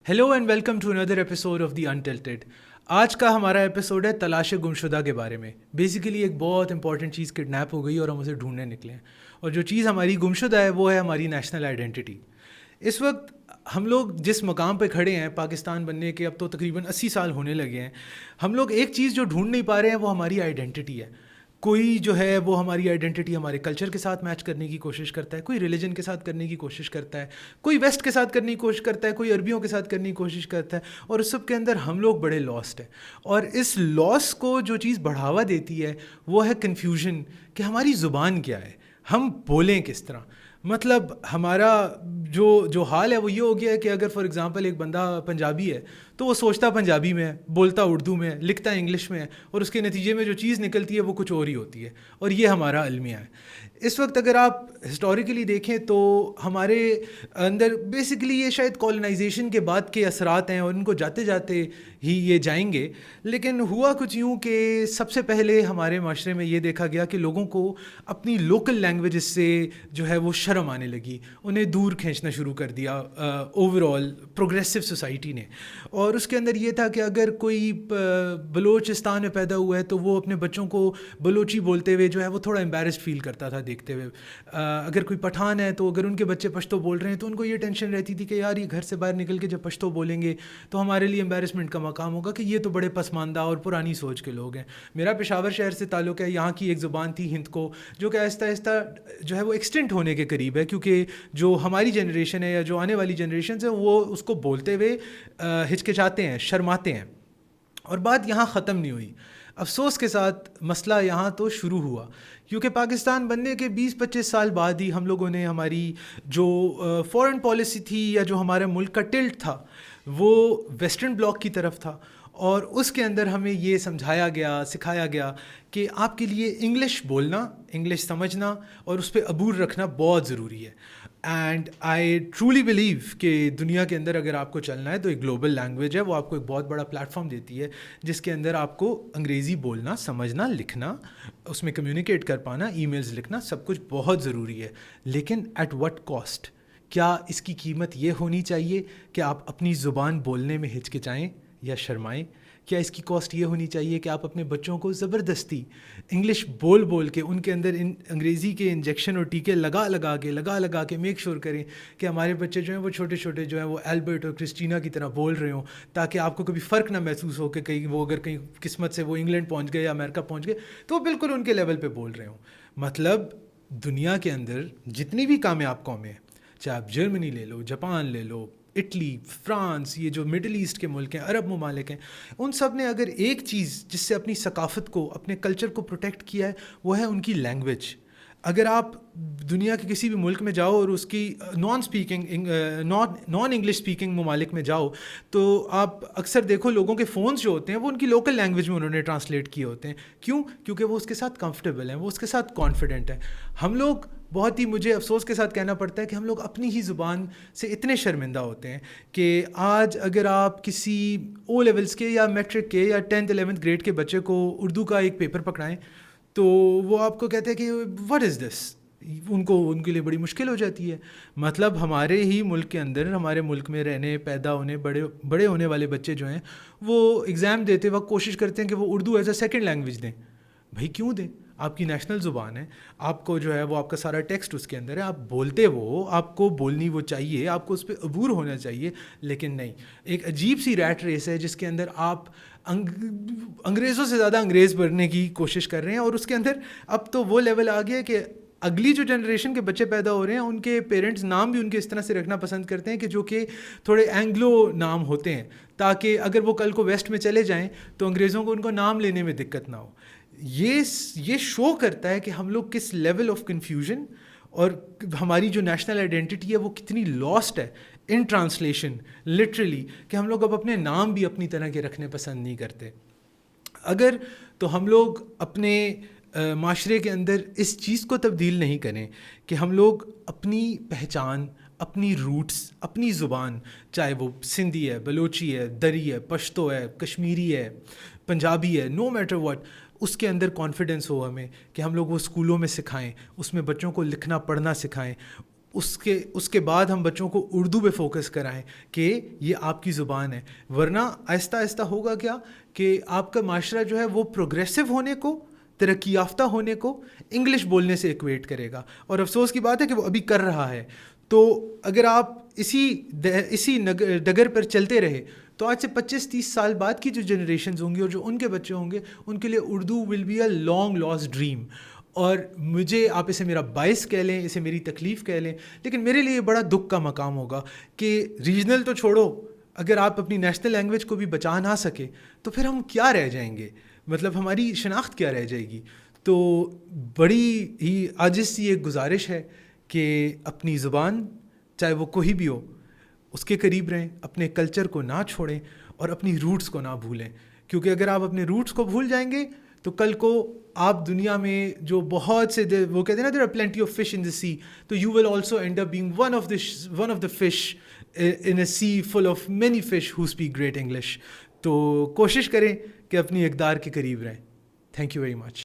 Hello and welcome to another episode of the untitled. आज का हमारा एपिसोड है तलाश गुमशुदा के बारे में। बेसिकली एक बहुत इंपॉर्टेंट चीज़ किडनैप हो गई और हम उसे ढूंढने निकले हैं, और जो चीज़ हमारी गुमशुदा है वो है हमारी नेशनल आइडेंटिटी। इस वक्त हम लोग जिस मकाम पे खड़े हैं, पाकिस्तान बनने के अब तो तकरीबन 80 साल होने लगे हैं, हम लोग एक चीज़ जो ढूंढ नहीं पा रहे हैं वो हमारी आइडेंटिटी है। कोई जो है वो हमारी आइडेंटिटी हमारे कल्चर के साथ मैच करने की कोशिश करता है, कोई रिलीजन के साथ करने की कोशिश करता है, कोई वेस्ट के साथ करने की कोशिश करता है, कोई अरबियों के साथ करने की कोशिश करता है, और उस सब के अंदर हम लोग बड़े लॉस्ट हैं। और इस लॉस को जो चीज़ बढ़ावा देती है वो है कन्फ्यूजन कि हमारी ज़ुबान क्या है, हम बोलें किस तरह। मतलब हमारा जो जो हाल है वो ये हो गया है कि अगर फॉर एग्ज़ाम्पल एक बंदा पंजाबी है तो वो सोचता पंजाबी में है, बोलता उर्दू में है, लिखता इंग्लिश में है, और उसके नतीजे में जो चीज़ निकलती है वो कुछ और ही होती है। और ये हमारा अलमिया है। इस वक्त अगर आप हिस्टोरिकली देखें तो हमारे अंदर बेसिकली ये शायद कॉलोनाइजेशन के बाद के असरात हैं, और इनको जाते जाते ही ये जाएंगे। लेकिन हुआ कुछ यूँ कि सबसे पहले हमारे माशरे में ये देखा गया कि लोगों को अपनी लोकल लैंग्वेज से जो है वो शर्म आने लगी, उन्हें दूर खींचना शुरू कर दिया ओवरऑल प्रोग्रेसिव सोसाइटी ने। और उसके अंदर ये था कि अगर कोई बलूचिस्तान में पैदा हुआ है तो वो अपने बच्चों को बलोची बोलते हुए जो है वो थोड़ा एम्बैरेस्ड फील करता था देखते हुए। अगर कोई पठान है तो अगर उनके बच्चे पश्तो बोल रहे हैं तो उनको ये टेंशन रहती थी कि यार ये घर से बाहर निकल के जब पश्तो बोलेंगे तो हमारे लिए एम्बैरेसमेंट का मकाम होगा कि ये तो बड़े पसमानदा और पुरानी सोच के लोग हैं। मेरा पेशावर शहर से ताल्लुक़ है, यहाँ की एक ज़ुबान थी हिंद को, जो कि आहिस्ता आहिस्ता जो है वो एक्सटेंट होने के करीब है, क्योंकि जो हमारी जनरेशन है या जो आने वाली जनरेशन है वो उसको बोलते हुए हिचकिचाते हैं, शर्माते हैं। और बात यहाँ ख़त्म नहीं हुई। अफसोस के साथ मसला यहाँ तो शुरू हुआ, क्योंकि पाकिस्तान बनने के 20-25 साल बाद ही हम लोगों ने हमारी जो फॉरेन पॉलिसी थी या जो हमारे मुल्क का टिल्ट था वो वेस्टर्न ब्लॉक की तरफ था। और उसके अंदर हमें ये समझाया गया, सिखाया गया कि आपके लिए इंग्लिश बोलना, इंग्लिश समझना और उस पर अबूर रखना बहुत ज़रूरी है। एंड आई ट्रूली बिलीव कि दुनिया के अंदर अगर आपको चलना है तो एक ग्लोबल लैंग्वेज है, वो आपको एक बहुत बड़ा प्लेटफॉर्म देती है जिसके अंदर आपको अंग्रेज़ी बोलना, समझना, लिखना, उसमें कम्युनिकेट कर पाना, ईमेल्स लिखना, सब कुछ बहुत ज़रूरी है। लेकिन एट व्हाट कॉस्ट? क्या इसकी कीमत ये होनी चाहिए कि आप अपनी ज़ुबान बोलने में हिचकिचाएँ या शर्माएं? क्या इसकी कॉस्ट ये होनी चाहिए कि आप अपने बच्चों को ज़बरदस्ती इंग्लिश बोल बोल के उनके अंदर अंग्रेज़ी के इंजेक्शन और टीके लगा लगा के मेक श्योर करें कि हमारे बच्चे जो हैं वो छोटे छोटे जो हैं वो एल्बर्ट और क्रिस्टीना की तरह बोल रहे हों, ताकि आपको कभी फ़र्क ना महसूस हो कि कहीं वो अगर कहीं किस्मत से वो इंग्लैंड पहुँच गए या अमेरिका पहुँच गए तो वो बिल्कुल उनके लेवल पर बोल रहे हों। मतलब दुनिया के अंदर जितनी भी कामयाब कौमें हैं, चाहे आप जर्मनी ले लो, जापान ले लो, इटली, फ्रांस, ये जो मिडल ईस्ट के मुल्क हैं, अरब ममालिक हैं, उन सब ने अगर एक चीज़ जिससे अपनी सकाफ़त को, अपने कल्चर को प्रोटेक्ट किया है वो है उनकी लैंग्वेज। अगर आप दुनिया के किसी भी मुल्क में जाओ और उसकी नॉन इंग्लिश स्पीकिंग ममालिक में जाओ तो आप अक्सर देखो लोगों के फ़ोन्स जो होते हैं वो उनकी लोकल लैंग्वेज में उन्होंने ट्रांसलेट किए होते हैं। क्यों? क्योंकि वो उसके साथ कंफर्टेबल हैं, वो उसके साथ कॉन्फिडेंट हैं। हम लोग बहुत ही, मुझे अफसोस के साथ कहना पड़ता है कि हम लोग अपनी ही ज़ुबान से इतने शर्मिंदा होते हैं कि आज अगर आप किसी ओ लेवल्स के या मैट्रिक के या 10th 11th ग्रेड के बच्चे को उर्दू का एक पेपर पकड़ाएं तो वो आपको कहते हैं कि व्हाट इज़ दिस। उनके लिए बड़ी मुश्किल हो जाती है। मतलब हमारे ही मुल्क के अंदर, हमारे मुल्क में रहने, पैदा होने, बड़े होने वाले बच्चे जो हैं वो एग्ज़ाम देते वक्त कोशिश करते हैं कि वो Urdu as a second language दें। भाई क्यों दें? आपकी नेशनल ज़ुबान है, आपको जो है वो आपका सारा टेक्स्ट उसके अंदर है, आप बोलते वो, आपको बोलनी वो चाहिए, आपको उस पर अबूर होना चाहिए। लेकिन नहीं, एक अजीब सी रैट रेस है जिसके अंदर आप अंग्रेज़ों से ज़्यादा अंग्रेज़ बनने की कोशिश कर रहे हैं। और उसके अंदर अब तो वो लेवल आ गया कि अगली जो जनरेशन के बच्चे पैदा हो रहे हैं उनके पेरेंट्स नाम भी उनके इस तरह से रखना पसंद करते हैं कि जो कि थोड़े एंग्लो नाम होते हैं, ताकि अगर वो कल को वेस्ट में चले जाएं तो अंग्रेज़ों को उनको नाम लेने में दिक्कत ना हो। ये शो करता है कि हम लोग किस लेवल ऑफ कन्फ्यूजन और हमारी जो नेशनल आइडेंटिटी है वो कितनी लॉस्ट है इन ट्रांसलेशन, लिटरली, कि हम लोग अब अपने नाम भी अपनी तरह के रखने पसंद नहीं करते। अगर तो हम लोग अपने माशरे के अंदर इस चीज़ को तब्दील नहीं करें कि हम लोग अपनी पहचान, अपनी रूट्स, अपनी ज़ुबान, चाहे वो सिंधी है, बलोची है, दरी है, पश्तो है, कश्मीरी है, पंजाबी है, नो मैटर व्हाट, उसके अंदर कॉन्फिडेंस हो हमें कि हम लोग वो स्कूलों में सिखाएं, उसमें बच्चों को लिखना पढ़ना सिखाएं, اس کے بعد ہم بچوں کو اردو پہ فوکس کرائیں کہ یہ آپ کی زبان ہے. ورنہ آہستہ آہستہ ہوگا کیا کہ آپ کا معاشرہ جو ہے وہ پروگریسو ہونے کو, ترقی یافتہ ہونے کو انگلش بولنے سے ایکویٹ کرے گا, اور افسوس کی بات ہے کہ وہ ابھی کر رہا ہے. تو اگر آپ اسی ڈگر پر چلتے رہے تو آج سے 25-30 سال بعد کی جو جنریشنز ہوں گی اور جو ان کے بچے ہوں گے, ان کے لیے Urdu will be a long last dream. اور مجھے, آپ اسے میرا باعث کہہ لیں, اسے میری تکلیف کہہ لیں, لیکن میرے لیے بڑا دکھ کا مقام ہوگا کہ ریجنل تو چھوڑو, اگر آپ اپنی نیشنل لینگویج کو بھی بچا نہ سکے تو پھر ہم کیا رہ جائیں گے, مطلب ہماری شناخت کیا رہ جائے گی. تو بڑی ہی عاجز سی ایک گزارش ہے کہ اپنی زبان چاہے وہ کوئی بھی ہو اس کے قریب رہیں, اپنے کلچر کو نہ چھوڑیں اور اپنی روٹس کو نہ بھولیں, کیونکہ اگر آپ اپنے روٹس کو بھول جائیں گے تو کل کو آپ دنیا میں جو بہت سے وہ کہتے ہیں نا, there are plenty of fish in the sea, تو you will also end up being one of the fish in a sea full of many fish who speak great English. تو کوشش کریں کہ اپنی اقدار کے قریب رہیں. Thank you very much.